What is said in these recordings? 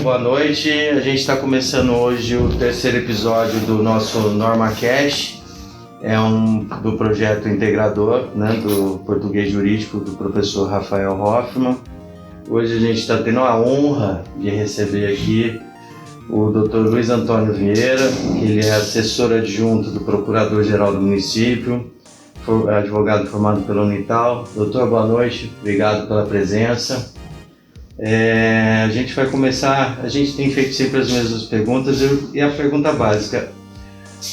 boa noite. A gente está começando hoje o terceiro episódio do nosso NormaCast. Do projeto integrador, né, do português jurídico do professor Rafael Hoffman. Hoje a gente está tendo a honra de receber aqui o Dr. Luiz Antônio Vieira, que ele é assessor adjunto do Procurador-Geral do Município, advogado formado pela Unital. Doutor, boa noite, obrigado pela presença. A gente vai começar, a gente tem feito sempre as mesmas perguntas e a pergunta básica: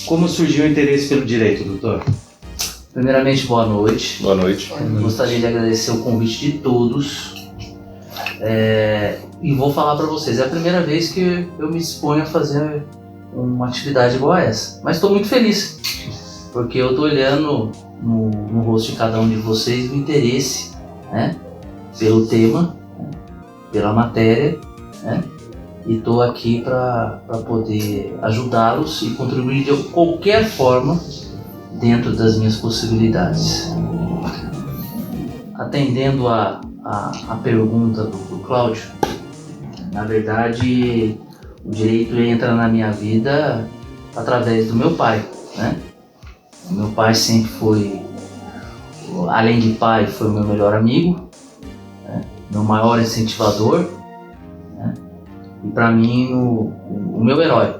como surgiu o interesse pelo direito, doutor? Primeiramente, boa noite. Boa noite. Gostaria de agradecer o convite de todos. E vou falar para vocês, é a primeira vez que eu me exponho a fazer uma atividade igual a essa. Mas estou muito feliz, porque eu estou olhando no rosto de cada um de vocês o interesse, né, pelo tema, né, pela matéria, né, e estou aqui para poder ajudá-los e contribuir de qualquer forma dentro das minhas possibilidades. Atendendo a pergunta do Cláudio, na verdade o direito entra na minha vida através do meu pai, né? O meu pai sempre foi, além de pai, foi o meu melhor amigo, né? Meu maior incentivador, né? E para mim o meu herói.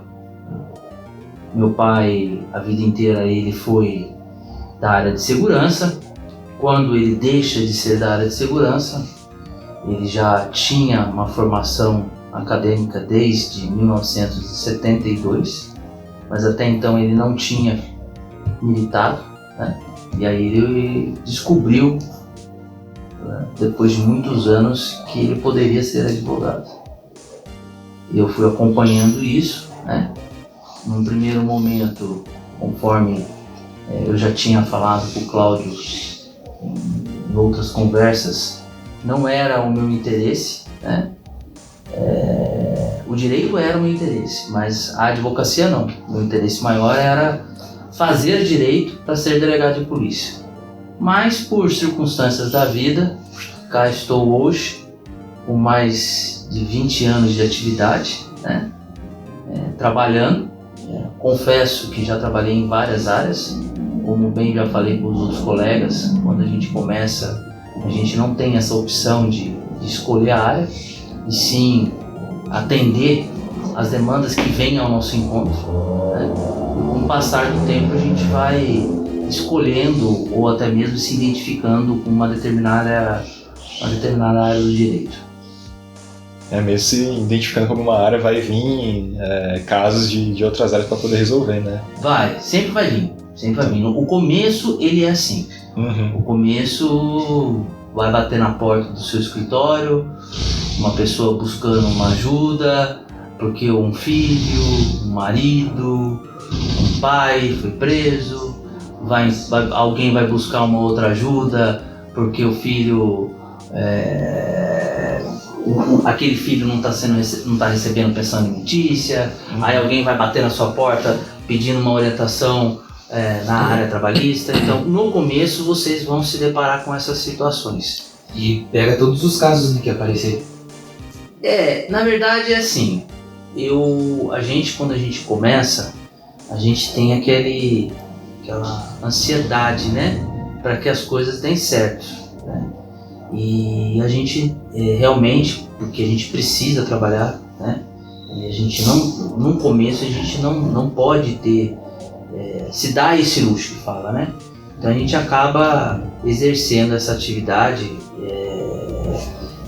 Meu pai, a vida inteira, ele foi da área de segurança. Quando ele deixa de ser da área de segurança, ele já tinha uma formação acadêmica desde 1972, mas até então ele não tinha militado, né? E aí ele descobriu, né, depois de muitos anos, que ele poderia ser advogado. Eu fui acompanhando isso, né? Num primeiro momento, conforme eu já tinha falado com o Cláudio em outras conversas, não era o meu interesse, né? O direito era o meu interesse, mas a advocacia não. O meu interesse maior era fazer direito para ser delegado de polícia. Mas por circunstâncias da vida, cá estou hoje, com mais de 20 anos de atividade, né? Trabalhando. Confesso que já trabalhei em várias áreas, como bem já falei com os outros colegas. Quando a gente começa, a gente não tem essa opção de escolher a área, e sim atender as demandas que vêm ao nosso encontro, né? E com o passar do tempo a gente vai escolhendo ou até mesmo se identificando com uma determinada área do direito. Mesmo se identificando como uma área, vai vir casos de outras áreas para poder resolver, né? Sempre vai vir. O começo, ele é assim. Uhum. O começo vai bater na porta do seu escritório, uma pessoa buscando uma ajuda, porque um filho, um marido, um pai foi preso, alguém vai buscar uma outra ajuda, porque o filho... aquele filho não está recebendo pensão alimentícia, aí alguém vai bater na sua porta pedindo uma orientação na área trabalhista. Então, no começo, vocês vão se deparar com essas situações. E pega todos os casos, né, que aparecerem. Na verdade é assim, quando a gente começa, a gente tem aquela ansiedade, né, para que as coisas deem certo, né? E a gente realmente, porque a gente precisa trabalhar, né? E a gente no começo a gente não pode se dar esse luxo que fala, né? Então a gente acaba exercendo essa atividade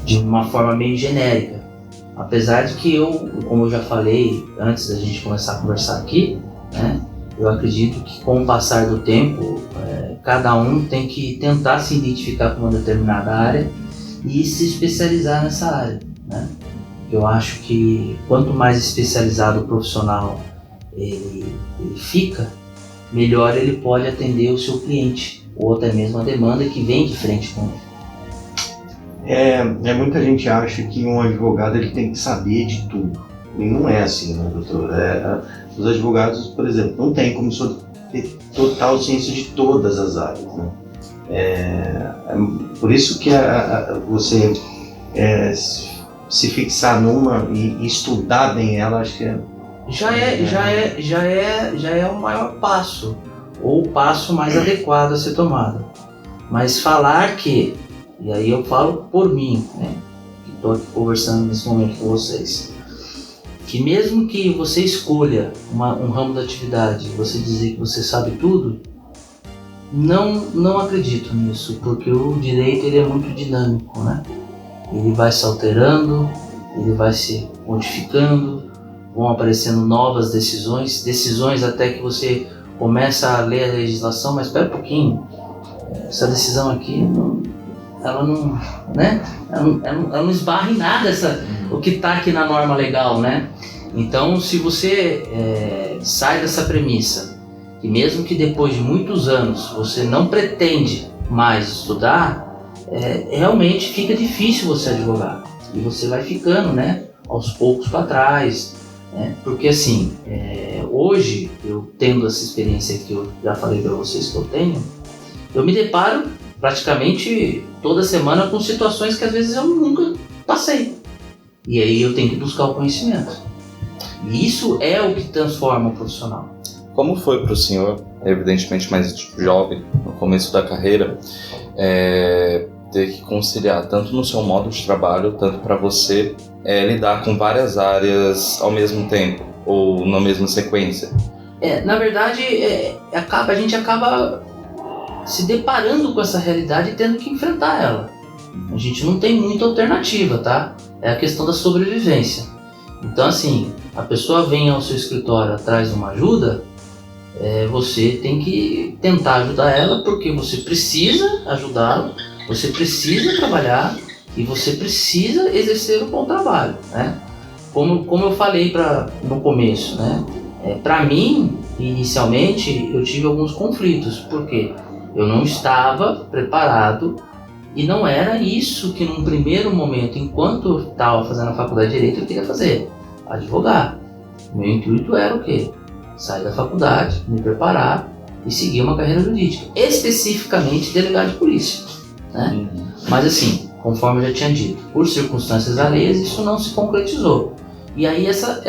de uma forma meio genérica. Apesar de que como eu já falei antes da gente começar a conversar aqui, né? Eu acredito que com o passar do tempo, cada um tem que tentar se identificar com uma determinada área e se especializar nessa área, né? Eu acho que quanto mais especializado o profissional ele fica, melhor ele pode atender o seu cliente, ou até mesmo a demanda que vem de frente com ele. Muita gente acha que um advogado ele tem que saber de tudo. E não é assim, né, doutor? Os advogados, por exemplo, não tem como ter total ciência de todas as áreas, né? Por isso que você se fixar numa e estudar bem ela, acho que já é o maior passo, ou o passo mais adequado a ser tomado. Mas falar que, e aí eu falo por mim, né, que estou conversando nesse momento com vocês, que mesmo que você escolha um ramo da atividade, você dizer que você sabe tudo, não acredito nisso, porque o direito ele é muito dinâmico, né? Ele vai se alterando, ele vai se modificando, vão aparecendo novas decisões até que você começa a ler a legislação, mas espera um pouquinho, essa decisão aqui, ela não esbarra em nada o que está aqui na norma legal, né? Então, se você sai dessa premissa, que mesmo que depois de muitos anos você não pretende mais estudar, realmente fica difícil você advogar. E você vai ficando, né, aos poucos para trás. Porque assim, hoje, eu tendo essa experiência que eu já falei para vocês que eu tenho, eu me deparo praticamente toda semana com situações que às vezes eu nunca passei. E aí eu tenho que buscar o conhecimento. E isso é o que transforma o profissional. Como foi para o senhor, evidentemente mais jovem, no começo da carreira, ter que conciliar tanto no seu modo de trabalho, tanto para você lidar com várias áreas ao mesmo tempo, ou na mesma sequência? Na verdade, a gente acaba se deparando com essa realidade e tendo que enfrentar ela. A gente não tem muita alternativa, tá? É a questão da sobrevivência. Então, assim, a pessoa vem ao seu escritório atrás de uma ajuda, você tem que tentar ajudar ela, porque você precisa ajudá-la, você precisa trabalhar e você precisa exercer um bom trabalho, né? Como eu falei no começo, né? Para mim, inicialmente, eu tive alguns conflitos, porque eu não estava preparado e não era isso que num primeiro momento, enquanto eu estava fazendo a faculdade de Direito, eu queria fazer, advogar. Meu intuito era o quê? Sair da faculdade, me preparar e seguir uma carreira jurídica, especificamente delegado de polícia, né? Mas assim, conforme eu já tinha dito, por circunstâncias alheias, isso não se concretizou. E aí essa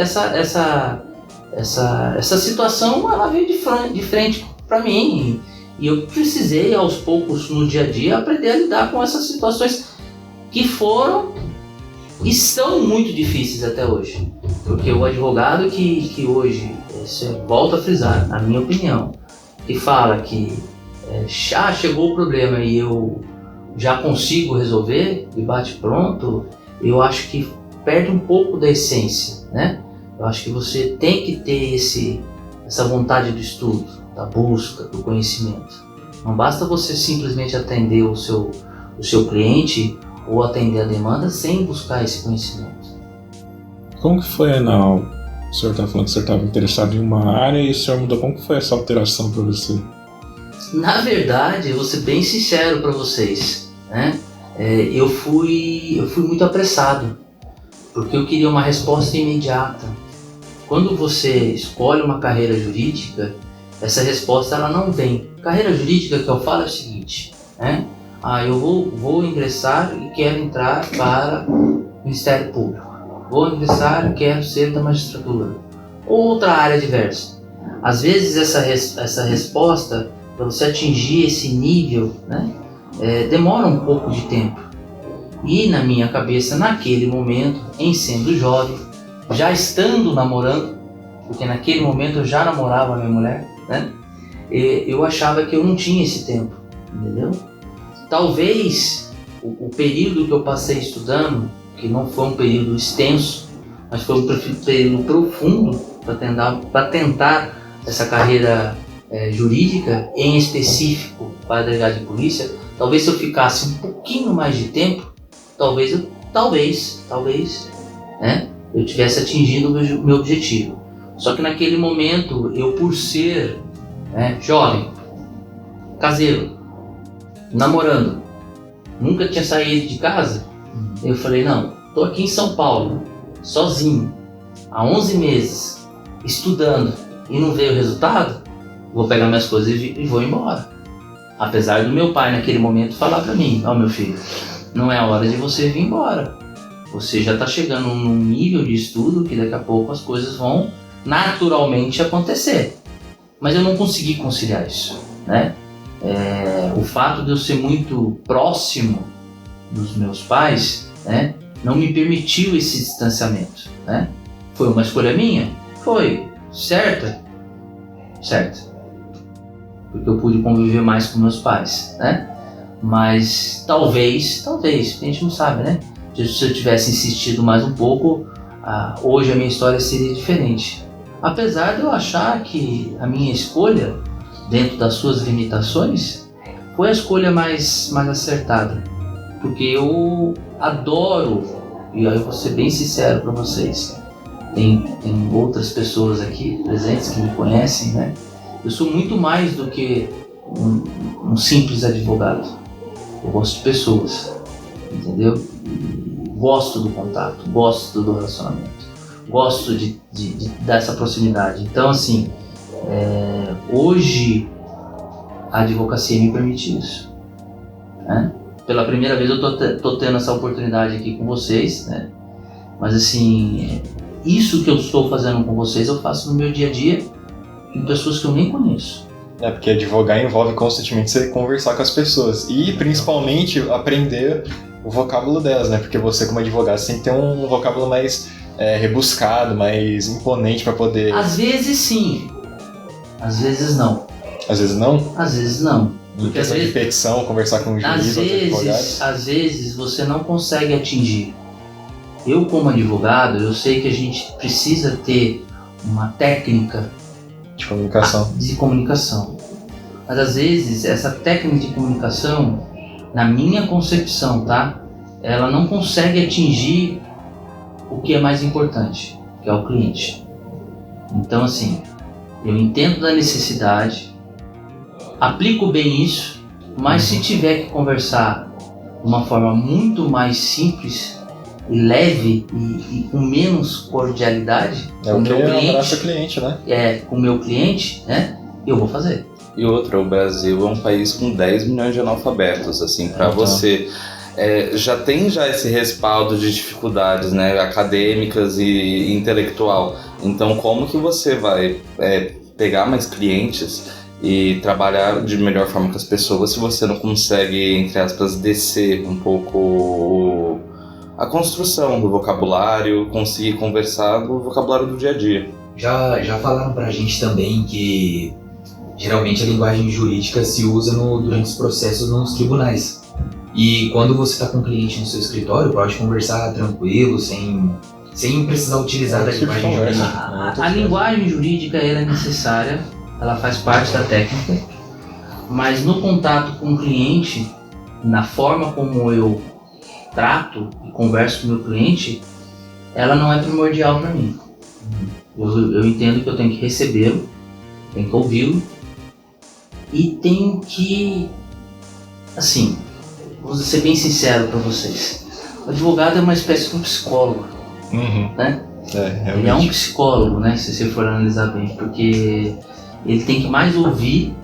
situação, ela veio de frente para mim, e eu precisei aos poucos no dia a dia aprender a lidar com essas situações que foram e são muito difíceis até hoje, porque o advogado que hoje, volto a frisar, na minha opinião, que fala que chegou o problema e eu já consigo resolver e bate pronto, eu acho que perde um pouco da essência, né? Eu acho que você tem que ter essa vontade do estudo, da busca, do conhecimento. Não basta você simplesmente atender o seu cliente ou atender a demanda sem buscar esse conhecimento. Como que foi, Anal? O senhor está falando que o senhor estava interessado em uma área e o senhor mudou. Como que foi essa alteração para você? Na verdade, eu vou ser bem sincero para vocês, né? Eu fui muito apressado, porque eu queria uma resposta imediata. Quando você escolhe uma carreira jurídica, essa resposta ela não vem. Carreira jurídica que eu falo é o seguinte, né? Eu vou ingressar e quero entrar para o Ministério Público. Vou ingressar e quero ser da magistratura. Outra área diversa. Às vezes essa resposta, para você atingir esse nível, né, demora um pouco de tempo. E na minha cabeça, naquele momento, em sendo jovem, já estando namorando, porque naquele momento eu já namorava a minha mulher, né, eu achava que eu não tinha esse tempo, entendeu? Talvez o período que eu passei estudando, que não foi um período extenso, mas foi um período profundo para tentar essa carreira jurídica, em específico para delegado de polícia, talvez se eu ficasse um pouquinho mais de tempo, talvez, né, eu tivesse atingido o meu objetivo. Só que naquele momento, eu por ser jovem, caseiro, namorando, nunca tinha saído de casa, eu falei, não, estou aqui em São Paulo, sozinho, há 11 meses, estudando e não veio o resultado, vou pegar minhas coisas e vou embora. Apesar do meu pai naquele momento falar para mim, meu filho, não é a hora de você vir embora, você já está chegando num nível de estudo que daqui a pouco as coisas vão naturalmente acontecer. Mas eu não consegui conciliar isso, né? O fato de eu ser muito próximo dos meus pais, né, não me permitiu esse distanciamento, né? Foi uma escolha minha? Foi. Certa? Certa. Porque eu pude conviver mais com meus pais, né? Mas talvez, a gente não sabe, né? Se eu tivesse insistido mais um pouco, hoje a minha história seria diferente. Apesar de eu achar que a minha escolha, dentro das suas limitações, foi a escolha mais acertada. Porque eu adoro, e aí eu vou ser bem sincero para vocês, tem outras pessoas aqui presentes que me conhecem, né? Eu sou muito mais do que um simples advogado. Eu gosto de pessoas, entendeu? Gosto do contato, gosto do relacionamento, gosto dessa proximidade. Então, assim, hoje a advocacia me permite isso, né? Pela primeira vez eu tô tendo essa oportunidade aqui com vocês, né? Mas, assim, isso que eu estou fazendo com vocês eu faço no meu dia a dia com pessoas que eu nem conheço. Porque advogar envolve constantemente você conversar com as pessoas e principalmente aprender o vocábulo delas, né? Porque você, como advogado, você tem que ter um vocábulo mais rebuscado, mais imponente para poder... Às vezes sim, às vezes não. Às vezes não? Às vezes não. Em questão de petição, conversar com o juiz, outros advogados? Às vezes você não consegue atingir. Eu, como advogado, eu sei que a gente precisa ter uma técnica de comunicação. Mas às vezes essa técnica de comunicação, na minha concepção, tá? Ela não consegue atingir o que é mais importante, que é o cliente. Então, assim, eu entendo da necessidade, aplico bem isso, mas se tiver que conversar de uma forma muito mais simples e leve e com menos cordialidade com o meu cliente, né? Com o meu cliente, né? Eu vou fazer. E outra, o Brasil é um país com 10 milhões de analfabetos, assim, para você já tem esse respaldo de dificuldades, né, acadêmicas e intelectual. Então, como que você vai pegar mais clientes e trabalhar de melhor forma com as pessoas se você não consegue, entre aspas, descer um pouco a construção do vocabulário, conseguir conversar do vocabulário do dia a dia? Já falaram pra gente também que geralmente a linguagem jurídica se usa durante os processos nos tribunais. E quando você está com um cliente no seu escritório, pode conversar tranquilo, sem precisar utilizar da linguagem jurídica. A linguagem jurídica ela é necessária, ela faz parte da técnica, mas no contato com o cliente, na forma como eu trato e converso com o meu cliente, ela não é primordial para mim. Eu entendo que eu tenho que recebê-lo, tenho que ouvi-lo e tenho que, assim, vou ser bem sincero para vocês, o advogado é uma espécie de um psicólogo, né? Ele é um psicólogo, né, se você for analisar bem, porque ele tem que mais ouvir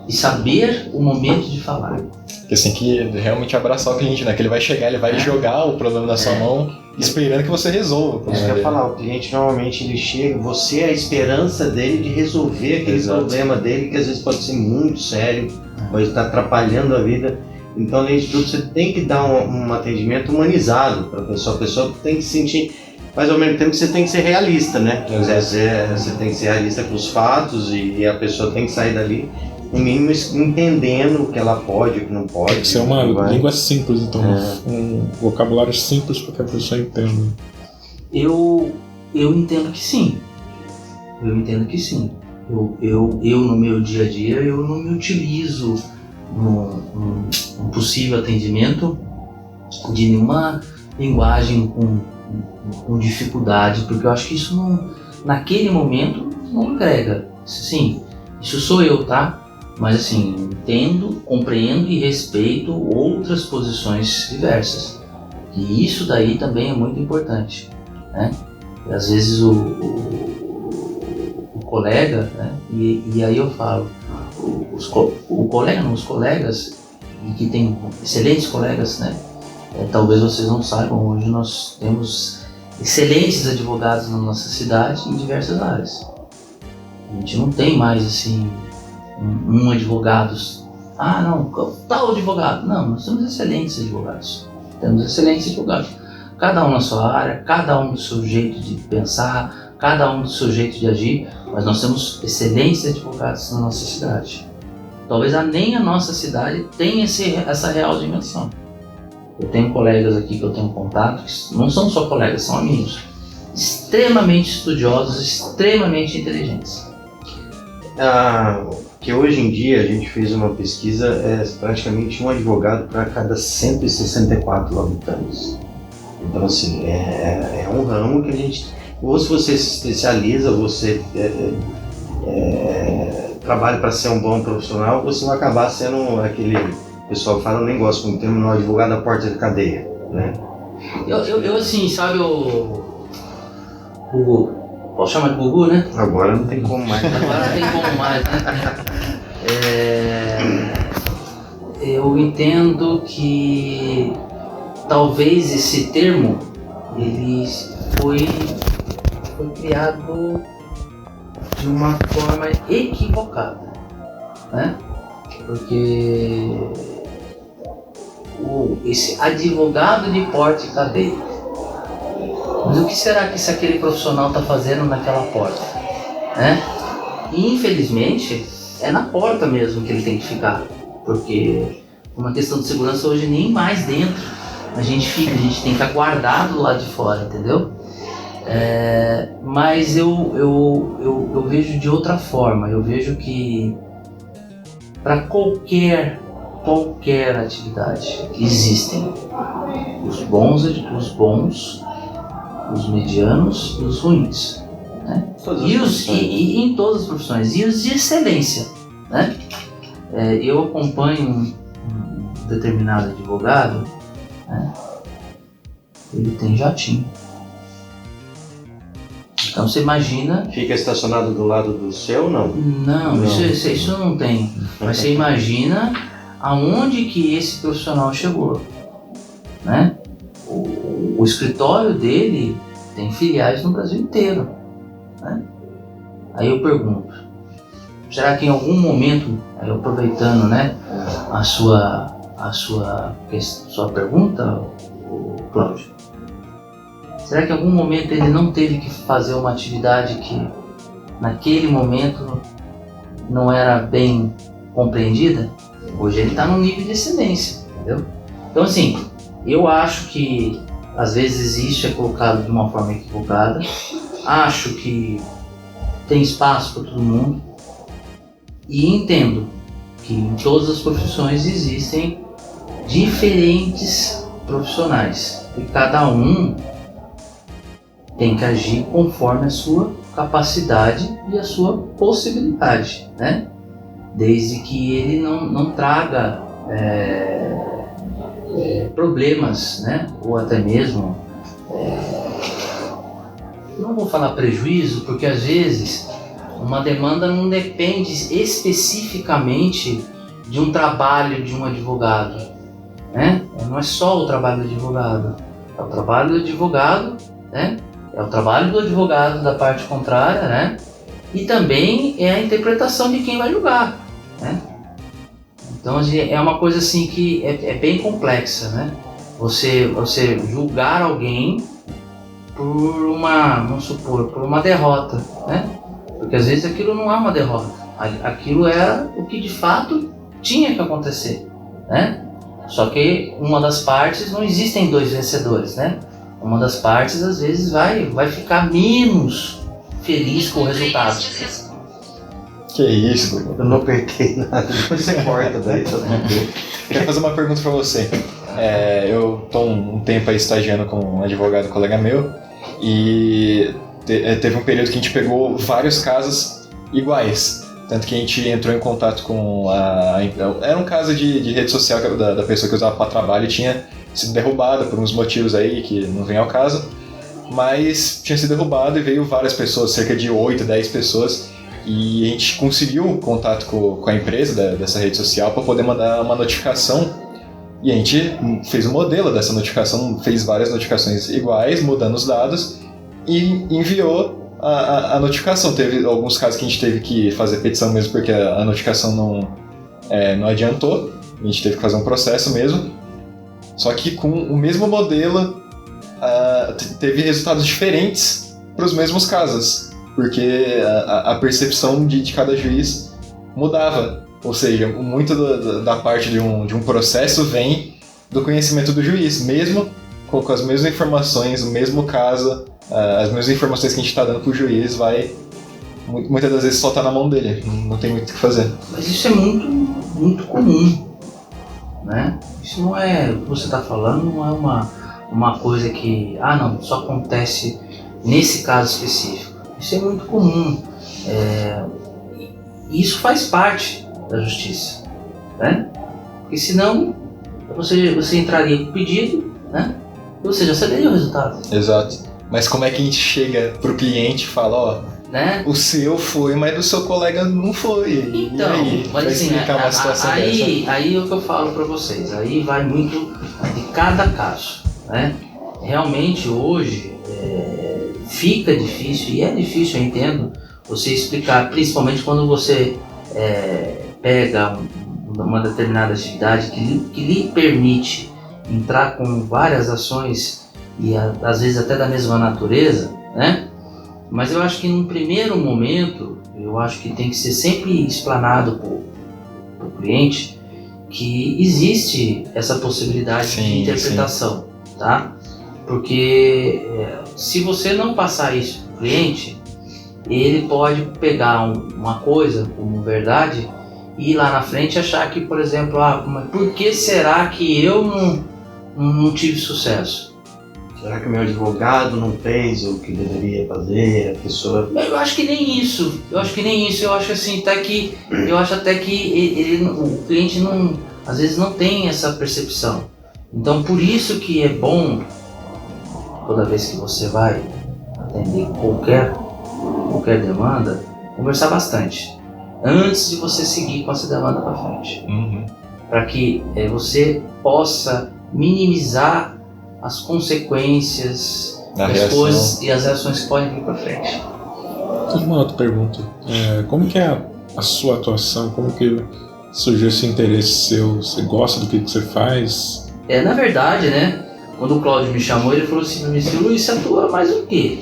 e saber o momento de falar. Porque você tem que realmente abraçar o cliente, né? Que ele vai chegar, ele vai jogar o problema na sua mão, esperando que você resolva o problema. Isso que eu ia falar, o cliente normalmente ele chega, você é a esperança dele de resolver aquele problema dele, que às vezes pode ser muito sério, pode estar atrapalhando a vida. Então, além de tudo, você tem que dar um atendimento humanizado para a pessoa tem que se sentir, mas ao mesmo tempo você tem que ser realista, né? Você tem que ser realista com os fatos e a pessoa tem que sair dali no mínimo entendendo o que ela pode, o que não pode. Tem que ser uma língua simples, então, um vocabulário simples para que a pessoa entenda. Eu entendo que sim. Eu no meu dia a dia, eu não me utilizo num possível atendimento de nenhuma linguagem com dificuldade, porque eu acho que isso naquele momento não agrega. Sim, isso sou eu, tá? Mas assim, entendo, compreendo e respeito outras posições diversas. E isso daí também é muito importante, né? E às vezes o colega, né? E aí eu falo, os colegas, e que tem excelentes colegas, né? talvez vocês não saibam, hoje nós temos excelentes advogados na nossa cidade em diversas áreas. A gente não tem mais assim um advogado. Ah, não, tal advogado. Não, nós temos excelentes advogados. Cada um na sua área, cada um do seu jeito de pensar, cada um do seu jeito de agir, mas nós temos excelentes advogados na nossa cidade. Talvez nem a nossa cidade tenha essa real dimensão. Eu tenho colegas aqui que eu tenho contato, que não são só colegas, são amigos, extremamente estudiosos, extremamente inteligentes. Que hoje em dia a gente fez uma pesquisa, é praticamente um advogado para cada 164 habitantes. Então assim, é um ramo que a gente, ou se você se especializa, você trabalha para ser um bom profissional, você vai acabar sendo aquele, o pessoal fala, eu nem gosto muito do termo, um advogado da porta de cadeia, né? Eu assim, sabe o Gugu? Posso chamar de Gugu, né? Agora não tem como mais. Agora não tem como mais, né? Eu entendo que talvez esse termo ele foi criado de uma forma equivocada, né? Porque esse advogado de porta e cadeia, mas o que será que aquele profissional está fazendo naquela porta, né? E infelizmente é na porta mesmo que ele tem que ficar, porque uma questão de segurança hoje nem mais dentro a gente tem que estar guardado do lado de fora, entendeu? Mas eu vejo de outra forma. Eu vejo que para qualquer atividade existem os bons, os medianos e os ruins, né? E em todas as profissões, e os de excelência, né? Eu acompanho um determinado advogado, né? Ele tem jatinho. Então você imagina... Fica estacionado do lado do seu, não? Não. Isso não tem. Mas você imagina aonde que esse profissional chegou, né? O escritório dele tem filiais no Brasil inteiro, né? Aí eu pergunto, será que em algum momento, aí aproveitando, né, a sua pergunta, Cláudio, será que em algum momento ele não teve que fazer uma atividade que naquele momento não era bem compreendida? Hoje ele está num nível de excelência, entendeu? Então assim, eu acho que às vezes isso é colocado de uma forma equivocada, acho que tem espaço para todo mundo e entendo que em todas as profissões existem diferentes profissionais e cada um tem que agir conforme a sua capacidade e a sua possibilidade, né? Desde que ele não traga problemas, né? Ou até mesmo, não vou falar prejuízo, porque às vezes uma demanda não depende especificamente de um trabalho de um advogado, né? Não é só o trabalho do advogado, é o trabalho do advogado, né? É o trabalho do advogado da parte contrária, né? E também é a interpretação de quem vai julgar, né? Então é uma coisa assim que é bem complexa, né? Você julgar alguém por uma derrota, né? Porque às vezes aquilo não é uma derrota, aquilo é o que de fato tinha que acontecer, né? Só que uma das partes, não existem dois vencedores, né? Uma das partes às vezes vai ficar menos feliz com o resultado. Que isso? Eu não apertei nada, depois você corta daí. Quero fazer uma pergunta pra você. Eu tô um tempo aí estagiando com um advogado colega meu e teve um período que a gente pegou vários casos iguais. Tanto que a gente entrou em contato com era um caso de rede social da pessoa que usava para trabalho e tinha sido derrubada por uns motivos aí que não vem ao caso, mas tinha sido derrubado e veio várias pessoas, cerca de 8, 10 pessoas, e a gente conseguiu contato com a empresa dessa rede social para poder mandar uma notificação E a gente fez um modelo dessa notificação, fez várias notificações iguais, mudando os dados, e enviou a notificação. Teve alguns casos que a gente teve que fazer petição mesmo, porque a notificação não adiantou, a gente teve que fazer um processo mesmo. Só que com o mesmo modelo, teve resultados diferentes para os mesmos casos, porque a percepção de cada juiz mudava. Ou seja, muito da parte de um processo vem do conhecimento do juiz, mesmo com as mesmas informações, o mesmo caso, as mesmas informações que a gente está dando para o juiz, muitas das vezes só está na mão dele, não tem muito o que fazer. Mas isso é muito, muito comum, né? Isso não é, o que você está falando, não é uma coisa que, não, só acontece nesse caso específico. Isso é muito comum. Isso faz parte da justiça, né? Porque senão você entraria com o pedido, né? E você já saberia o resultado. Exato. Mas como é que a gente chega pro cliente e fala, né? O seu foi, mas do seu colega não foi. Então, e aí, mas assim, explicar uma situação aí dessa? é o que eu falo para vocês. Aí vai muito de cada caso, né? Realmente hoje fica difícil, e é difícil, eu entendo, você explicar, principalmente quando você pega uma determinada atividade que lhe permite entrar com várias ações e às vezes até da mesma natureza, né? Mas eu acho que num primeiro momento, eu acho que tem que ser sempre explanado para o cliente que existe essa possibilidade de interpretação, tá? Porque se você não passar isso para o cliente, ele pode pegar uma coisa como verdade e ir lá na frente achar que, por exemplo, por que será que eu não tive sucesso? Será que o meu advogado não fez o que deveria fazer? A pessoa... Eu acho que nem isso. Eu acho assim, até que o cliente às vezes não tem essa percepção. Então, por isso que é bom, toda vez que você vai atender qualquer demanda, conversar bastante antes de você seguir com essa demanda para frente, para que você possa minimizar as consequências das coisas e as reações que podem vir para frente. Uma outra pergunta, como que é a sua atuação, como que surgiu esse interesse seu, você gosta do que você faz? Na verdade, né, quando o Cláudio me chamou, ele falou assim para mim, Luiz, você atua mais o quê?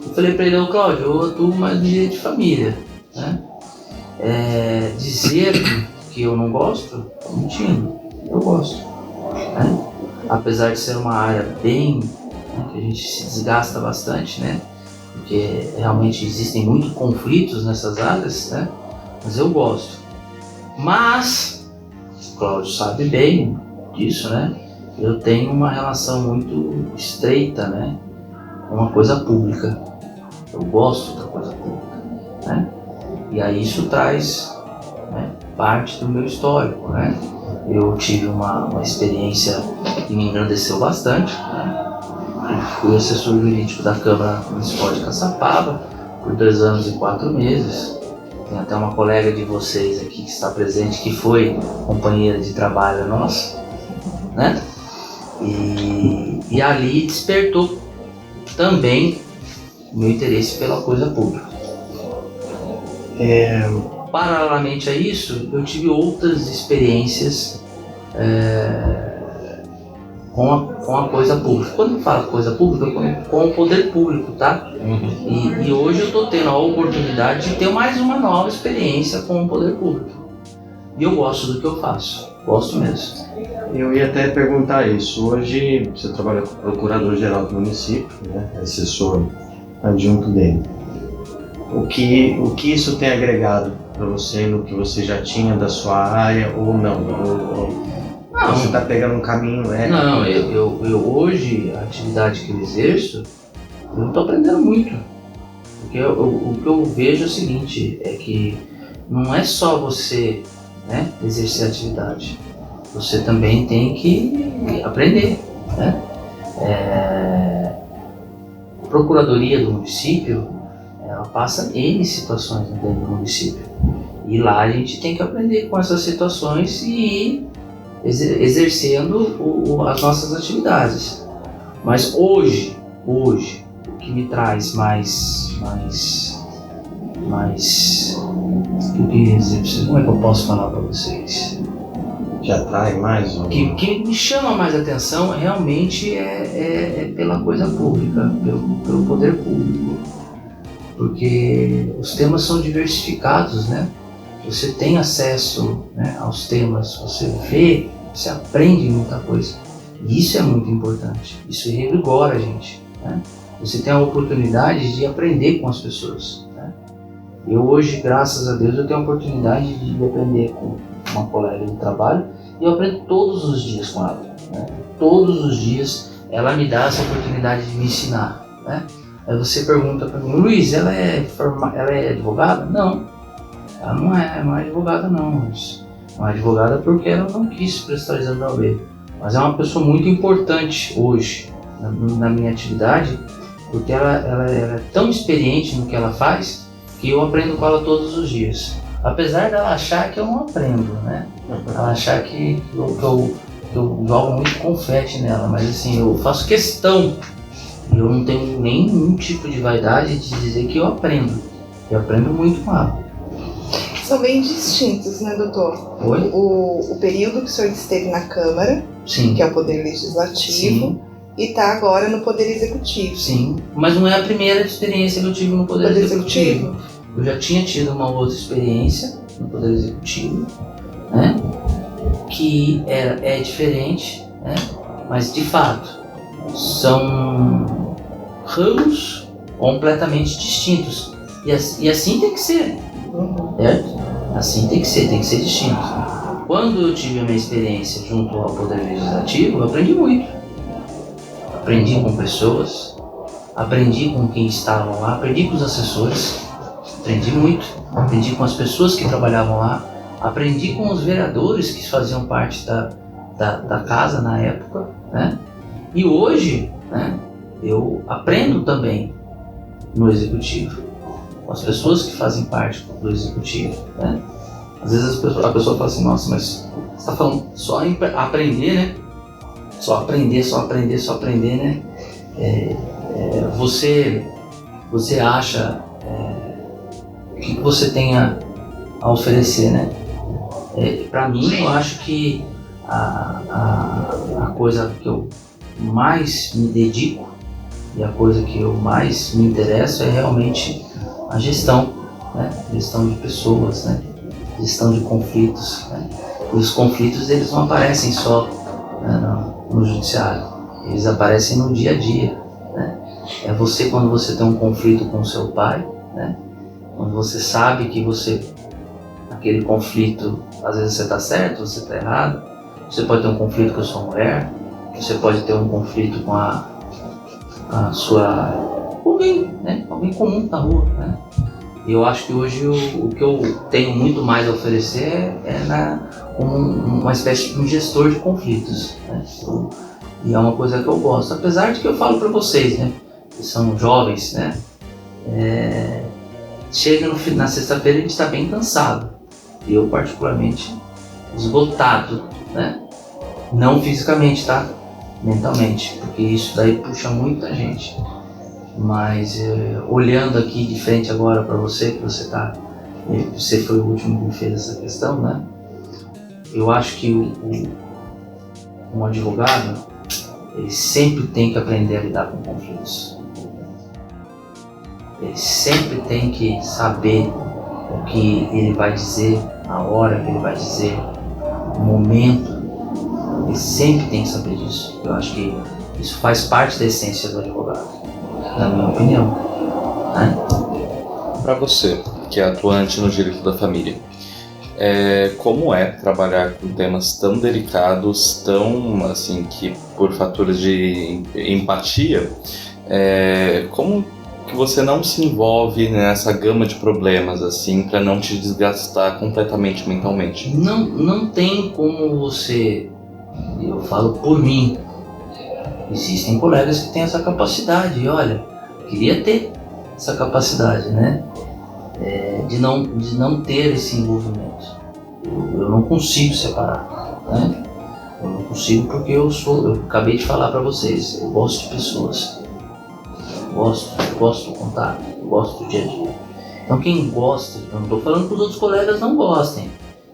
Eu falei para ele, Cláudio, eu atuo mais no direito de família, né? Dizer que eu não gosto, tô mentindo, eu gosto, né? Apesar de ser uma área bem, né, que a gente se desgasta bastante, né? Porque realmente existem muitos conflitos nessas áreas, né? Mas eu gosto. Mas, o Cláudio sabe bem disso, né? Eu tenho uma relação muito estreita, né, com a coisa pública. Eu gosto da coisa pública, né? E aí isso traz, né, parte do meu histórico, né? Eu tive uma experiência que me engrandeceu bastante, né? Eu fui assessor jurídico da Câmara Municipal de Caçapava por 2 anos e 4 meses. Tem até uma colega de vocês aqui que está presente, que foi companheira de trabalho nossa, né? E ali despertou também o meu interesse pela coisa pública. Paralelamente a isso, eu tive outras experiências com a coisa pública. Quando eu falo coisa pública, com o poder público, tá? E hoje eu estou tendo a oportunidade de ter mais uma nova experiência com o poder público. E eu gosto do que eu faço, gosto mesmo. Eu ia até perguntar isso. Hoje você trabalha com o procurador-geral do município, né? Assessor adjunto dele. O que isso tem agregado para você no que você já tinha da sua área ou não? Não, você está pegando um caminho... Não, eu hoje, a atividade que eu exerço, eu estou aprendendo muito. Porque o que eu vejo é o seguinte, é que não é só você, né, exercer a atividade, você também tem que aprender, né? A Procuradoria do município, ela passa N situações dentro do município. E lá a gente tem que aprender com essas situações e ir exercendo as nossas atividades. Mas hoje, o que me traz eu queria dizer pra vocês, como é que eu posso falar para vocês? Que atrai mais? O que me chama mais atenção realmente é pela coisa pública, pelo poder público. Porque os temas são diversificados, né? Você tem acesso, né, aos temas, você vê, você aprende muita coisa. E isso é muito importante, isso revigora a gente, né? Você tem a oportunidade de aprender com as pessoas, né? Eu hoje, graças a Deus, eu tenho a oportunidade de aprender com uma colega de trabalho e eu aprendo todos os dias com ela, né? Todos os dias ela me dá essa oportunidade de me ensinar, né? Aí você pergunta para mim, Luiz, ela é advogada? Não, ela não é advogada não, não é advogada porque ela não quis prestar exame da OAB, mas é uma pessoa muito importante hoje na minha atividade, porque ela é tão experiente no que ela faz que eu aprendo com ela todos os dias. Apesar dela achar que eu não aprendo, né? Ela achar que eu jogo muito confete nela, mas assim, eu faço questão. Eu não tenho nenhum tipo de vaidade de dizer que eu aprendo. Eu aprendo muito com ela. São bem distintos, né, doutor? Oi? O período que o senhor esteve na Câmara, Sim. que é o Poder Legislativo, Sim. e está agora no Poder Executivo. Sim, mas não é a primeira experiência que eu tive no Poder Executivo. Eu já tinha tido uma outra experiência no Poder Executivo, né? Que é diferente, né? Mas de fato são ramos completamente distintos e assim tem que ser, certo? Assim tem que ser distinto. Quando eu tive a minha experiência junto ao Poder Legislativo, eu aprendi muito. Aprendi com pessoas, aprendi com quem estavam lá, aprendi com os assessores, aprendi muito, aprendi com as pessoas que trabalhavam lá, aprendi com os vereadores que faziam parte da casa na época, né? E hoje, né, eu aprendo também no Executivo, com as pessoas que fazem parte do Executivo, né? Às vezes a pessoa fala assim, nossa, mas você está falando só em aprender, né? Só aprender, né? Você acha o que você tem a oferecer, né? Para mim, eu acho que a coisa que eu mais me dedico e a coisa que eu mais me interesso é realmente a gestão, né? Gestão de pessoas, né? Gestão de conflitos, né? E os conflitos, eles não aparecem só, né, no judiciário, eles aparecem no dia a dia, né? É você quando você tem um conflito com o seu pai, né? Quando você sabe que aquele conflito, às vezes você está certo, você está errado. Você pode ter um conflito com a sua mulher, você pode ter um conflito com a sua... alguém, né? Alguém comum na rua, né? E eu acho que hoje o que eu tenho muito mais a oferecer como uma espécie de um gestor de conflitos, né? E é uma coisa que eu gosto, apesar de que eu falo para vocês, né, que são jovens, né, chega na sexta-feira a gente está bem cansado, eu particularmente esgotado, né, não fisicamente, tá, mentalmente, porque isso daí puxa muita gente, mas olhando aqui de frente agora para você, que você foi o último que me fez essa questão, né, eu acho que um advogado, ele sempre tem que aprender a lidar com conflitos. Ele sempre tem que saber o que ele vai dizer, a hora que ele vai dizer, o momento. Ele sempre tem que saber disso. Eu acho que isso faz parte da essência do advogado, na minha opinião, né? Para você, que é atuante no direito da família, como é trabalhar com temas tão delicados, tão assim, que por fatores de empatia, como que você não se envolve nessa gama de problemas assim para não te desgastar completamente mentalmente? Não tem como você, eu falo por mim, existem colegas que têm essa capacidade, e olha, queria ter essa capacidade, né? De não ter esse envolvimento. Eu não consigo separar, né? Eu não consigo porque eu acabei de falar para vocês, eu gosto de pessoas. Eu gosto do contato, eu gosto do dia a dia. Então quem gosta, eu não estou falando que os outros colegas não gostem,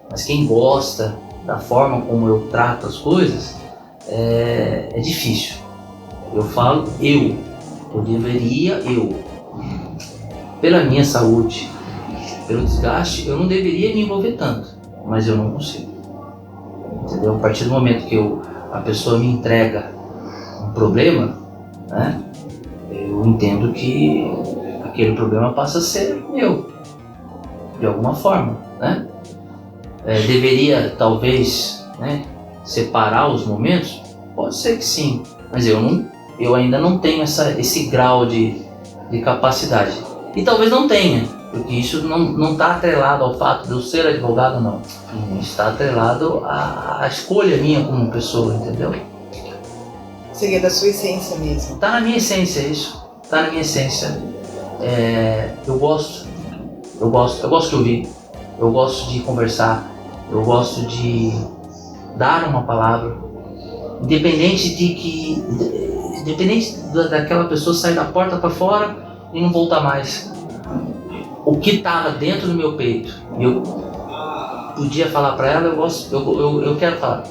mas quem gosta da forma como eu trato as coisas, é difícil. Eu falo pela minha saúde, pelo desgaste, eu não deveria me envolver tanto, mas eu não consigo. Entendeu? A partir do momento que a pessoa me entrega um problema, né, eu entendo que aquele problema passa a ser meu, de alguma forma, né? Deveria, talvez, né, separar os momentos? Pode ser que sim, mas eu ainda não tenho esse grau de capacidade. E talvez não tenha, porque isso não está atrelado ao fato de eu ser advogado, não. Está atrelado à escolha minha como pessoa, entendeu? Seria da sua essência mesmo. Está na minha essência isso, está na minha essência. Eu gosto de ouvir, eu gosto de conversar, eu gosto de dar uma palavra, independente daquela pessoa sair da porta para fora e não voltar mais. O que estava dentro do meu peito, eu podia falar para ela, eu quero falar.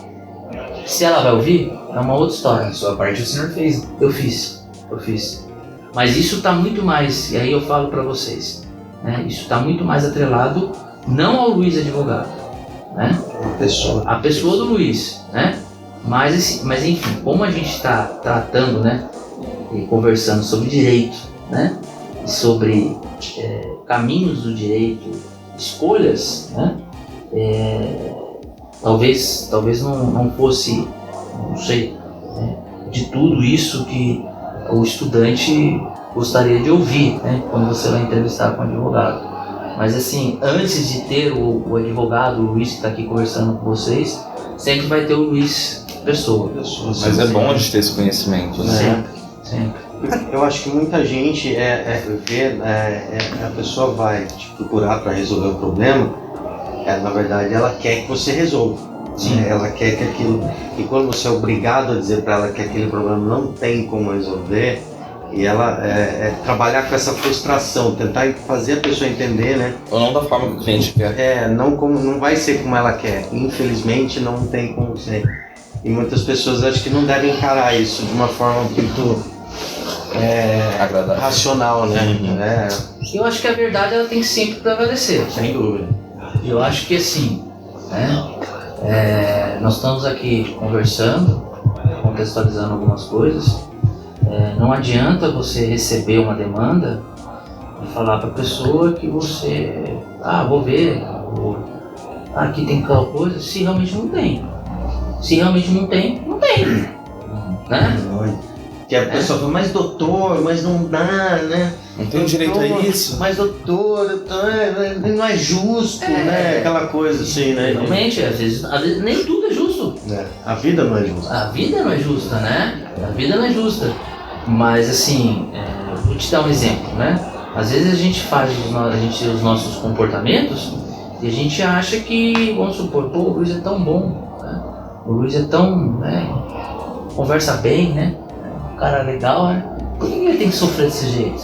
Se ela vai ouvir, é uma outra história. A sua parte o senhor fez. Eu fiz. Mas isso está muito mais, e aí eu falo para vocês, né? Isso está muito mais atrelado não ao Luiz advogado, né? A pessoa do Luiz, né? Mas enfim, como a gente está tratando, né, e conversando sobre direito, né, e sobre caminhos do direito, escolhas, né, talvez não fosse, não sei, de tudo isso que o estudante gostaria de ouvir, né, quando você vai entrevistar com o advogado. Mas assim, antes de ter o advogado, o Luiz que está aqui conversando com vocês, sempre vai ter o Luiz pessoa. Mas é bom a gente ter esse conhecimento, né? Sempre. Eu acho que muita gente a pessoa vai te procurar para resolver o problema, na verdade ela quer que você resolva. Sim. Ela quer que aquilo, e quando você é obrigado a dizer para ela que aquele problema não tem como resolver, e ela trabalhar com essa frustração, tentar fazer a pessoa entender, né? Ou não da forma que o cliente quer. Não vai ser como ela quer. Infelizmente não tem como ser. E muitas pessoas acho que não devem encarar isso de uma forma muito agradável, racional, né? Eu acho que a verdade ela tem que sempre prevalecer. Sem dúvida. Eu acho que assim, né? Nós estamos aqui conversando, contextualizando algumas coisas. Não adianta você receber uma demanda e falar para a pessoa que você, vou ver, aqui tem tal coisa, se realmente não tem. Se realmente não tem, não tem. Né? Que a pessoa fala, mas doutor, mas não dá, né? Não tem direito a isso. Mas doutor, não é justo, né? Aquela coisa assim, né? Realmente, às vezes nem tudo é justo. A vida não é justa. A vida não é justa, né? A vida não é justa. Mas assim, vou te dar um exemplo, né? Às vezes a gente faz os nossos comportamentos e a gente acha que, vamos supor, o Luiz é tão bom, né? O Luiz é tão, conversa bem, né? Um cara legal, né? Por que ele tem que sofrer desse jeito?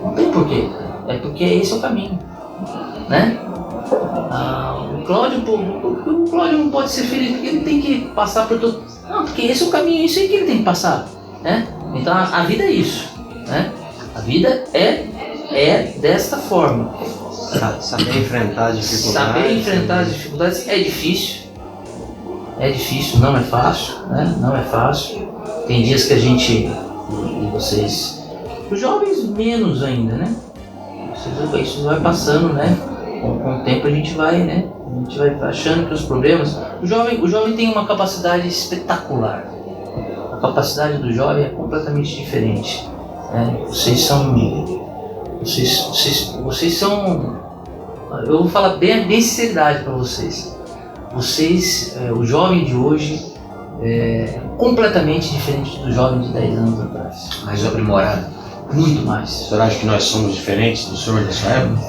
Não tem porquê. É porque esse é o caminho, né? O Cláudio não pode ser feliz porque ele tem que passar por tudo. Não, porque esse é o caminho, é isso aí que ele tem que passar, né? Então a vida é isso, né? A vida é desta forma. Saber enfrentar as dificuldades. Saber enfrentar as dificuldades é difícil. É difícil, não é fácil, né? Não é fácil. Tem dias que a gente, e vocês, os jovens menos ainda, né? Isso vai passando, né? Com o tempo a gente vai, né? A gente vai achando que os problemas... O jovem tem uma capacidade espetacular. A capacidade do jovem é completamente diferente. Né? Vocês são... Eu vou falar bem sinceridade para vocês. O jovem de hoje é completamente diferente do jovem de 10 anos atrás. Mais aprimorado. Muito mais. O senhor acha que nós somos diferentes do senhor da sua época?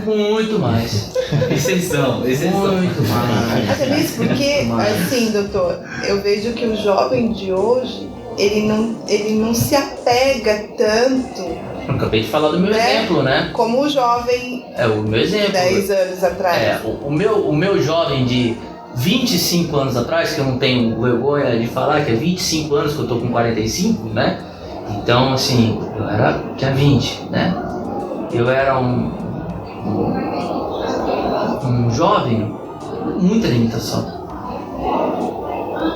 Muito mais. Exceção. Muito mais. Até mesmo porque, Mas- assim, doutor, eu vejo que o jovem de hoje, ele não se apega tanto Eu acabei de falar do meu Né? exemplo, né? como o jovem É o meu de exemplo. 10 anos atrás. É, o meu jovem de 25 anos atrás, que eu não tenho vergonha de falar, que é 25 anos que eu tô com 45, né? Então, assim, tinha 20, né? Eu era um jovem com muita limitação.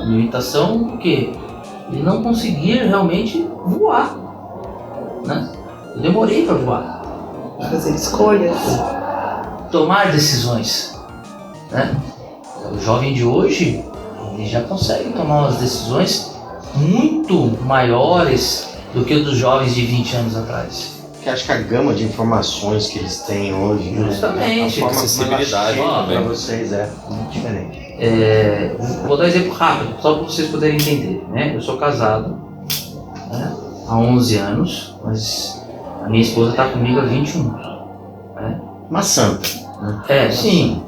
Limitação o quê? De não conseguir realmente voar, né? Eu demorei para voar. Fazer escolhas. Tomar decisões, né? O jovem de hoje, ele já consegue tomar umas decisões muito maiores do que os dos jovens de 20 anos atrás. Que acho que a gama de informações que eles têm hoje, né? Justamente. A forma Acessibilidade como ela chega também. pra vocês é muito diferente. Vou dar um exemplo rápido, só para vocês poderem entender, né? Eu sou casado, né, há 11 anos, mas a minha esposa está comigo há 21. Uma santa. Sim.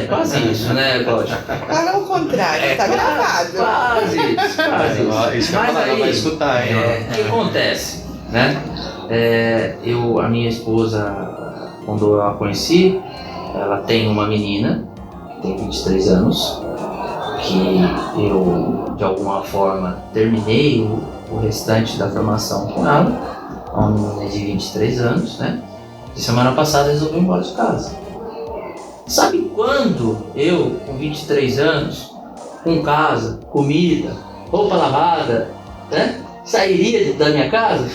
Quase isso, né, Cláudio? Para o contrário, tá gravado. Quase isso. Isso que a Mas palavra aí, vai escutar, hein? o que acontece, né? A minha esposa, quando eu a conheci, ela tem uma menina, que tem 23 anos, que eu, de alguma forma, terminei o restante da formação com ela, uma menina de 23 anos, né? E semana passada resolvi ir embora de casa. Sabe quando eu, com 23 anos, com casa, comida, roupa lavada, né, sairia da minha casa?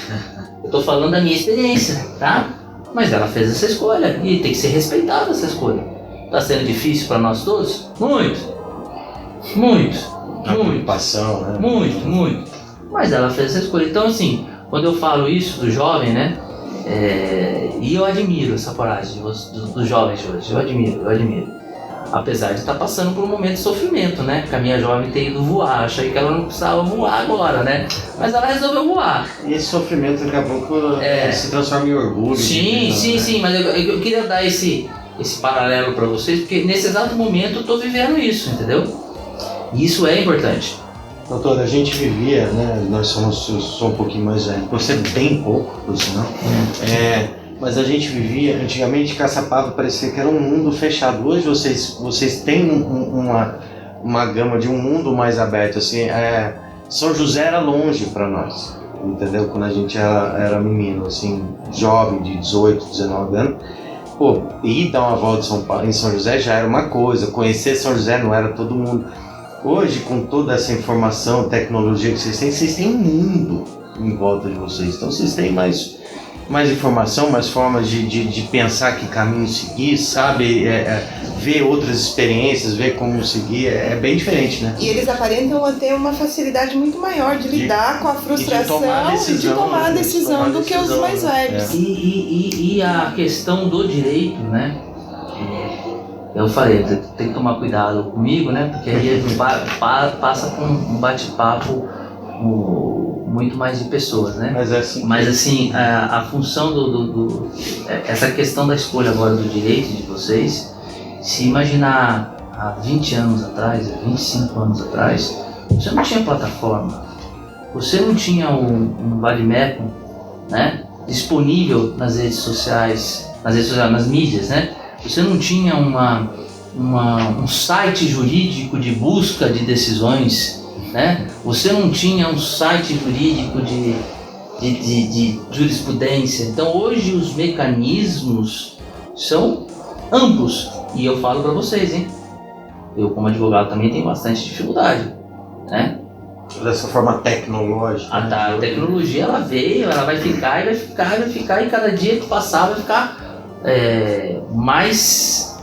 Eu tô falando da minha experiência, tá? Mas ela fez essa escolha e tem que ser respeitada essa escolha. Tá sendo difícil para nós todos? Muito. A preocupação, né? Muito. Mas ela fez essa escolha. Então, assim, quando eu falo isso do jovem, né? E eu admiro essa coragem dos jovens de hoje. Eu admiro. Apesar de estar passando por um momento de sofrimento, né? Porque a minha jovem tem ido voar. Achei que ela não precisava voar agora, né? Mas ela resolveu voar. E esse sofrimento daqui a pouco se transforma em orgulho. Sim. Mas eu queria dar esse paralelo para vocês, porque nesse exato momento eu estou vivendo isso, entendeu? E isso é importante. Doutor, a gente vivia, né? Eu sou um pouquinho mais velho, você bem pouco, por sinal. Mas a gente vivia, antigamente Caçapava parecia que era um mundo fechado. Hoje vocês têm uma gama de um mundo mais aberto, assim. São José era longe para nós, entendeu? Quando a gente era menino, assim, jovem, de 18, 19 anos. Pô, ir dar uma volta em São José já era uma coisa, conhecer São José não era todo mundo. Hoje, com toda essa informação, tecnologia que vocês têm um mundo em volta de vocês. Então vocês têm mais informação, mais formas de pensar que caminho seguir, sabe? Ver outras experiências, ver como seguir, é bem diferente, né? E eles aparentam ter uma facilidade muito maior de lidar com a frustração e de tomar a decisão do que os mais velhos. E a questão do direito, né? Eu falei, tem que tomar cuidado comigo, né? Porque aí passa com um bate-papo muito mais de pessoas, né? Mas assim, a função essa questão da escolha agora do direito de vocês, se imaginar há 20 anos atrás, 25 anos atrás, você não tinha plataforma, você não tinha um Vadimeco, né? Disponível nas redes sociais, nas mídias, né? Você não tinha um site jurídico de busca de decisões, né? Você não tinha um site jurídico de jurisprudência. Então hoje os mecanismos são amplos. E eu falo para vocês, hein? Eu como advogado também tenho bastante dificuldade, né? Dessa forma tecnológica. A tecnologia ela veio, ela vai ficar, e cada dia que passar vai ficar mais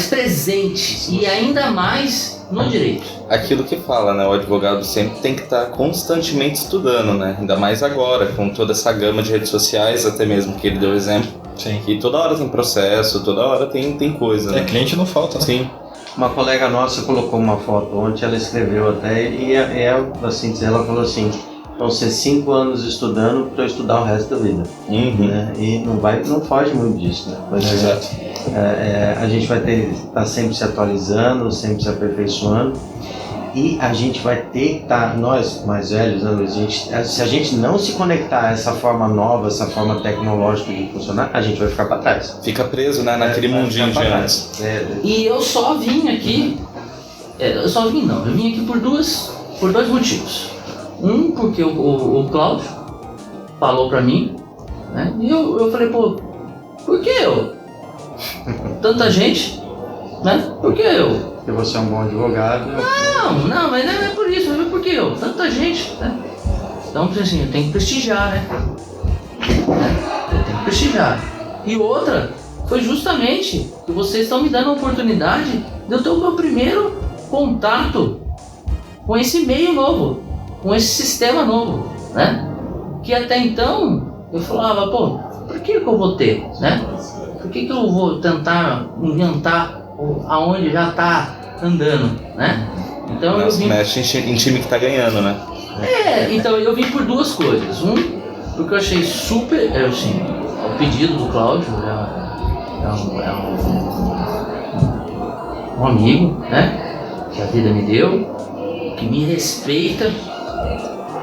presente e ainda mais no direito. Aquilo que fala, né? O advogado sempre tem que estar constantemente estudando, né? Ainda mais agora, com toda essa gama de redes sociais, até mesmo que ele deu exemplo. Sim. Que toda hora tem processo, toda hora tem coisa, né? Cliente não falta, né? Sim. Uma colega nossa colocou uma foto ontem, ela escreveu até, e assim, ela falou assim, vão ser 5 anos estudando para estudar o resto da vida. Né? E não foge muito disso, né? Exato. A gente vai estar sempre se atualizando, sempre se aperfeiçoando. E a gente vai ter que estar, nós mais velhos, né, se a gente não se conectar a essa forma nova, essa forma tecnológica de funcionar, a gente vai ficar para trás. Fica preso, né, naquele mundinho de antes. E eu só vim aqui, eu vim aqui por dois motivos. Um, porque o Cláudio falou pra mim, né, e eu falei, pô, por que eu? Tanta gente, né, por que eu? Porque você é um bom advogado. Não, mas não é por isso, mas por que eu? Tanta gente, né? Então, assim, eu tenho que prestigiar, né? Eu tenho que prestigiar. E outra, foi justamente que vocês estão me dando a oportunidade de eu ter o meu primeiro contato com esse meio novo, com esse sistema novo, né? Que até então, eu falava, pô, por que eu vou ter, né? Por que eu vou tentar inventar aonde já está andando, né? Então eu vim... Mexe em time que está ganhando, né? Então eu vim por duas coisas. Um, porque eu achei super, assim, o pedido do Cláudio, um amigo, né? Que a vida me deu, que me respeita,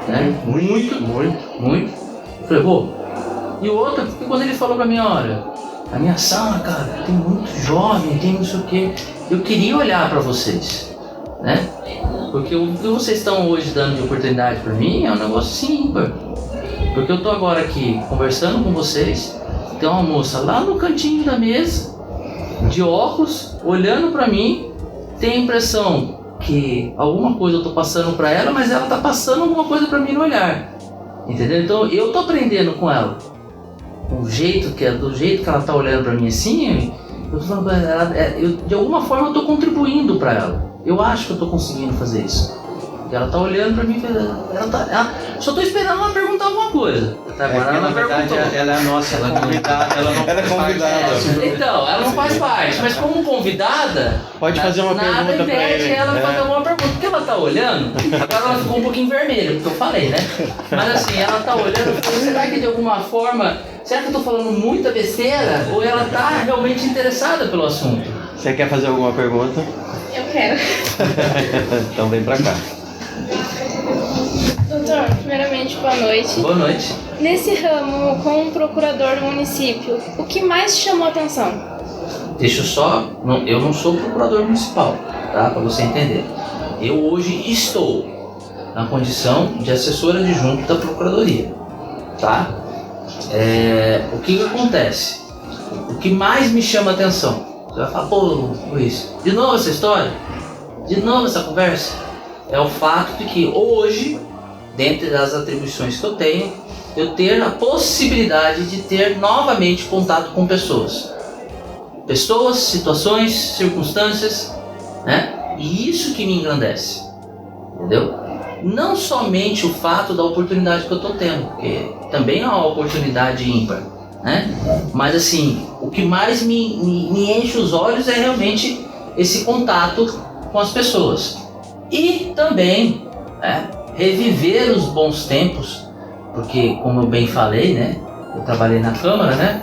né? Muito. Eu falei, pô. E o outro, porque quando ele falou pra mim, olha, a minha sala, cara, tem muito jovem, tem não sei o quê. Eu queria olhar pra vocês, né? Porque o que vocês estão hoje dando de oportunidade pra mim é um negócio assim ímpar. Porque eu tô agora aqui conversando com vocês, tem uma moça lá no cantinho da mesa, de óculos, olhando pra mim, tem a impressão que alguma coisa eu tô passando pra ela, mas ela tá passando alguma coisa pra mim no olhar. Entendeu? Então eu tô aprendendo com ela. Do jeito que ela tá olhando pra mim assim, eu tô falando pra ela, de alguma forma eu tô contribuindo pra ela. Eu acho que eu tô conseguindo fazer isso. Ela tá olhando pra mim, só tô esperando ela perguntar alguma coisa. Na verdade, ela é a nossa convidada. Ela é convidada. Então, ela não faz parte, mas como convidada, pode fazer uma pergunta pra ele. Ela fazer alguma pergunta, porque ela tá olhando. Agora ela ficou um pouquinho vermelha, porque eu falei, né? Mas assim, ela tá olhando, será que de alguma forma, será que eu tô falando muita besteira? Ou ela tá realmente interessada pelo assunto? Você quer fazer alguma pergunta? Eu quero. Então vem pra cá. Doutor, primeiramente, boa noite. Boa noite. Nesse ramo, como procurador do município, o que mais te chamou a atenção? Deixa eu só... eu não sou procurador municipal, tá? Pra você entender. Eu hoje estou na condição de assessor adjunto da procuradoria, tá? O que acontece? O que mais me chama a atenção? Você vai falar, pô, Luiz, de novo essa história? De novo essa conversa? É o fato de que hoje, dentre das atribuições que eu tenho, eu ter a possibilidade de ter novamente contato com pessoas. Pessoas, situações, circunstâncias, né? E isso que me engrandece, entendeu? Não somente o fato da oportunidade que eu estou tendo, porque também é uma oportunidade ímpar, né? Mas assim, o que mais me enche os olhos é realmente esse contato com as pessoas. E também, né, reviver os bons tempos, porque como eu bem falei, né, eu trabalhei na Câmara, né,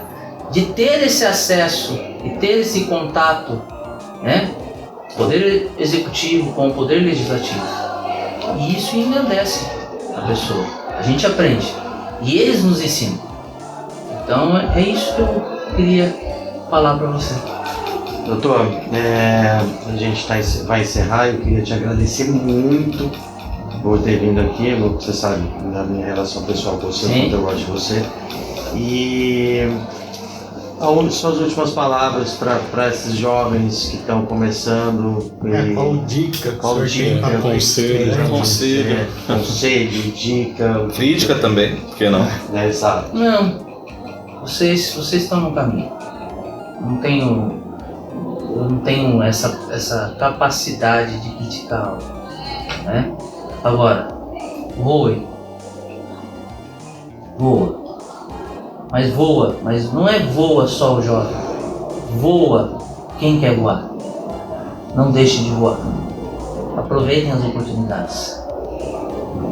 de ter esse acesso e ter esse contato, né, poder executivo com o poder legislativo. E isso engrandece a pessoa. A gente aprende e eles nos ensinam. Então é isso que eu queria falar para você. Doutor, a gente vai encerrar. Eu queria te agradecer muito por ter vindo aqui. Você sabe da minha relação pessoal com você, quanto eu gosto de você. E suas últimas palavras para esses jovens que estão começando. Qual dica? Conselho, dica. Crítica também, por que não? Exato. Não, vocês estão no caminho. Eu não tenho essa capacidade de criticar algo, né? Agora, voa, mas não é voa só o jovem, voa quem quer voar, não deixe de voar, aproveitem as oportunidades,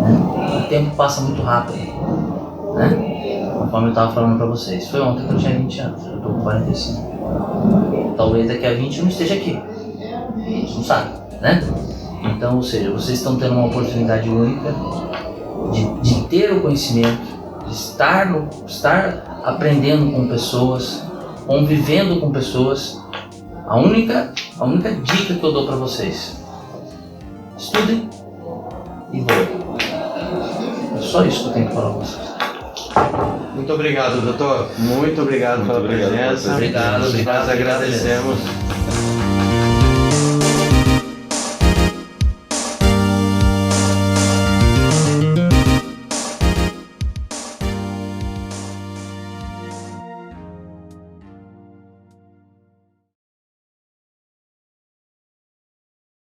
né? o tempo passa muito rápido, né? Conforme eu estava falando para vocês. Foi ontem que eu tinha 20 anos, eu estou com 45. Talvez daqui a 20 eu não esteja aqui. A gente não sabe, né? Então, ou seja, vocês estão tendo uma oportunidade única de ter o conhecimento, de estar aprendendo com pessoas, convivendo com pessoas. A única dica que eu dou para vocês: estudem e voem. É só isso que eu tenho que falar para vocês. Muito obrigado, doutor. Muito obrigado pela presença. Obrigado. Nós agradecemos.